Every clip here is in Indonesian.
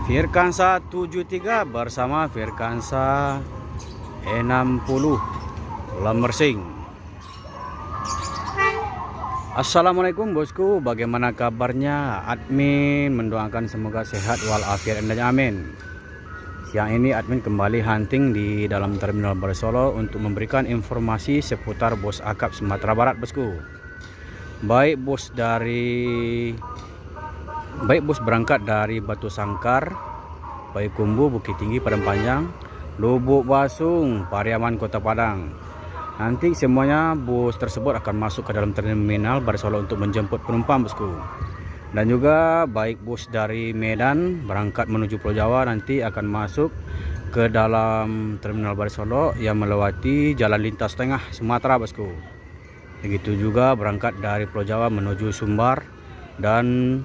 Firkansa 73 bersama Firkansa 60 Lemersing. Assalamualaikum bosku, bagaimana kabarnya? Admin mendoakan semoga sehat walafiat dan amin. Siang ini admin kembali hunting di dalam terminal Barisolo untuk memberikan informasi seputar bos akap Sumatera Barat bosku. Baik bos berangkat dari Batu Sangkar, Payakumbuh, Bukit Tinggi, Padang Panjang, Lubuk Basung, Pariaman, Kota Padang. Nanti semuanya bus tersebut akan masuk ke dalam terminal Barisolo untuk menjemput penumpang bosku. Dan juga baik bus dari Medan berangkat menuju Pulau Jawa nanti akan masuk ke dalam terminal Barisolo yang melewati jalan lintas tengah Sumatera bosku. Begitu juga berangkat dari Pulau Jawa menuju Sumbar dan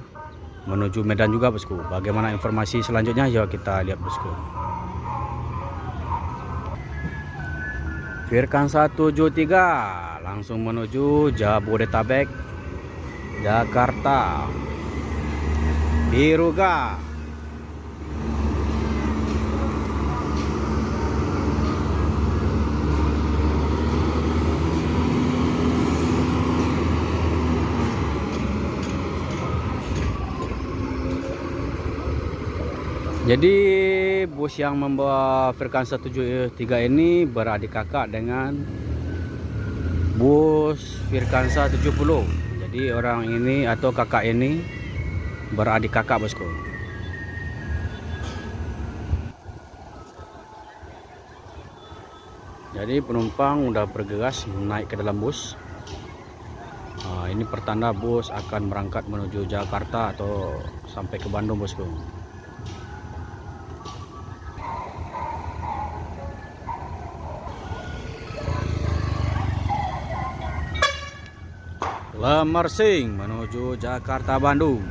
menuju Medan juga bosku. Bagaimana informasi selanjutnya? Yuk kita lihat bosku. Firkansa 73 langsung menuju Jabodetabek, Jakarta, Biruga. Jadi bus yang membawa Firkansa 73 ini beradik kakak dengan bus Firkansa 70. Jadi orang ini atau kakak ini beradik kakak bosku. Jadi penumpang udah bergegas naik ke dalam bus. Nah, ini pertanda bus akan berangkat menuju Jakarta atau sampai ke Bandung bosku. Lemersing menuju Jakarta Bandung.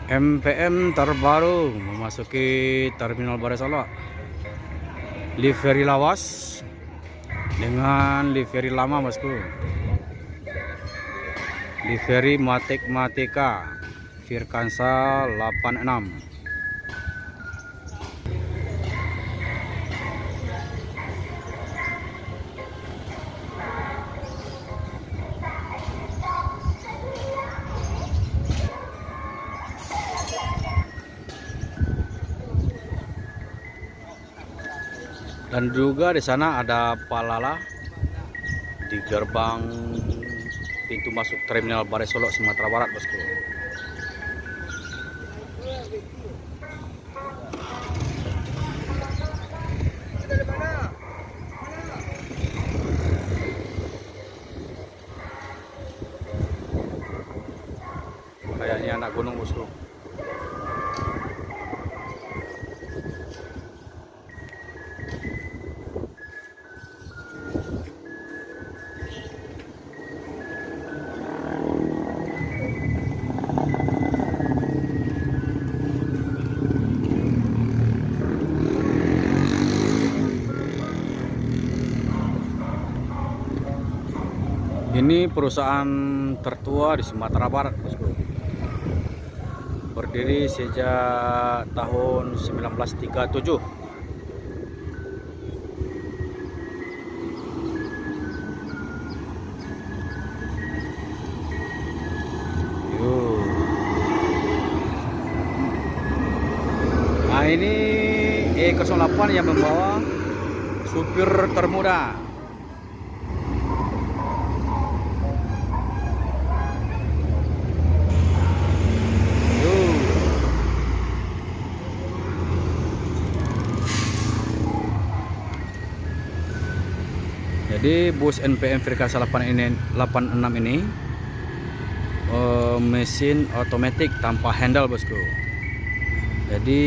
MPM terbaru memasuki terminal Barisolo. Livery lawas dengan livery lama bosku. Livery Matic Matika Firkansa 86. Dan juga di sana ada Palala di gerbang pintu masuk terminal Barisolo Sumatera Barat bosku. Kayaknya anak gunung bosku. Ini perusahaan tertua di Sumatera Barat bosku. Berdiri sejak tahun 1937. Nah ini E08 yang membawa supir termuda. Jadi bus NPM Firkasa 86 ini mesin otomatis tanpa handle bosku. Jadi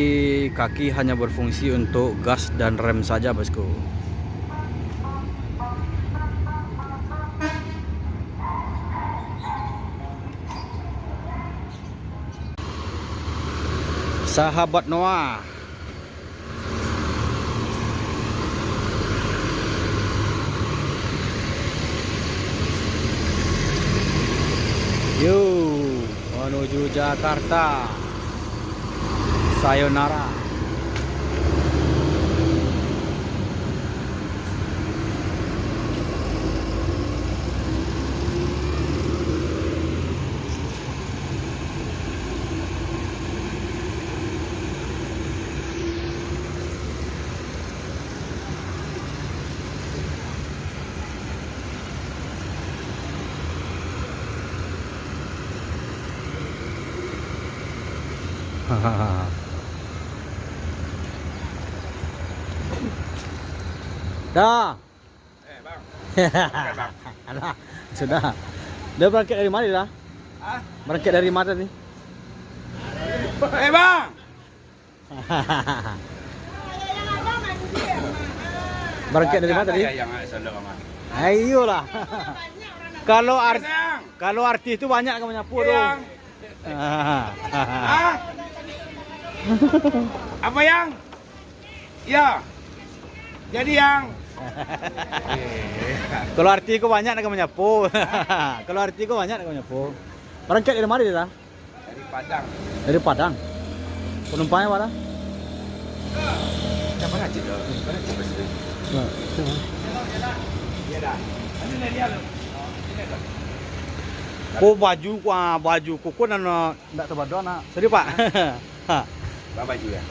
kaki hanya berfungsi untuk gas dan rem saja bosku. Sahabat Noah, yuk menuju Jakarta. Sayonara. Dah. Bang. Bang. Alah, sudah. Dia berangkat dari mana dah? Hah? Berangkat dari mana nih? Bang. Berangkat dari mana tadi? Yang sendok sama. Ayolah. Kalau artis itu banyak kamu nyapu tuh. Yang. Apa yang? Ya. Jadi yang. Kalau artis kok banyak kamu nyapu. Kalau artis kok banyak kamu nyapu. Berangkat dari mana dia? Dari Padang. Dari Padang. Penumpangnya mana? Siapa aja dong? Iya dah. Ini dia loh. Oh baju kuku dan tidak terbado nak. Sorry Pak. Bawa baju ya.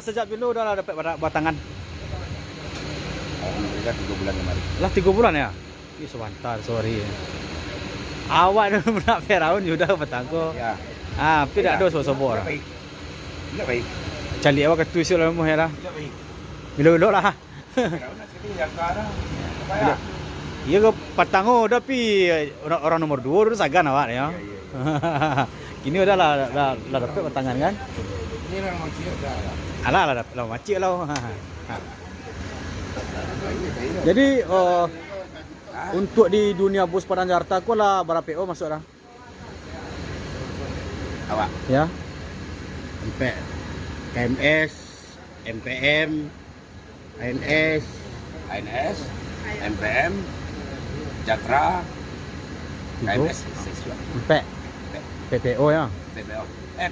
Sejak dulu udah dapat batangan. Mereka 3 bulan kemarin. Lah 3 bulan ya? Ih sebentar, sorry. Awak dulu nak Firaun sudah batangku. Ya. Tidak ada sobo-sobo orang. Enggak baik. Cali awak ketusil lah mu hera. Enggak baik. Bilo-bilo lah. Kalau nak sini yang sekarang. Apa ya? Iya ke patango tapi orang nomor 2 udah sagan awak ya. Kini udah lah dapat batangan kan? Ini orang macam dah. Alah dapat lah macik lah. Jadi untuk di dunia bus Padang Jakarta aku lah berapa PO masuk dah? Awak. Ya. KMS, MPM, ANS, MPM, Jatra, KMS, Empat. PPO ya. TPO.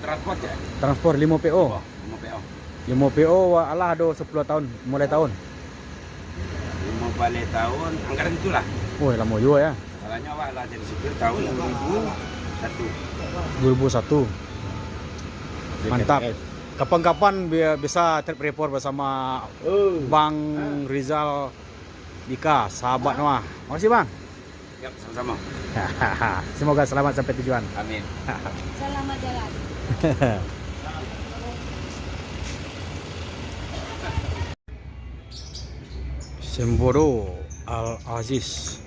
Transport ya? Transport 5 PO. 5 PO. 5 PO alah ada 10 tahun mulai tahun. 5 balik tahun, anggaran itulah. Oh lama juga ya. Salahnya awak lah jadi supir tahun 2001. 2001. Mantap. Kapan-kapan bisa trip report bersama Bang Rizal Dika, sahabat Noah. Makasih Bang. Yap, sama-sama. Semoga selamat sampai tujuan. Amin. Selamat jalan. Semboro Al Aziz.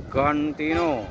Contino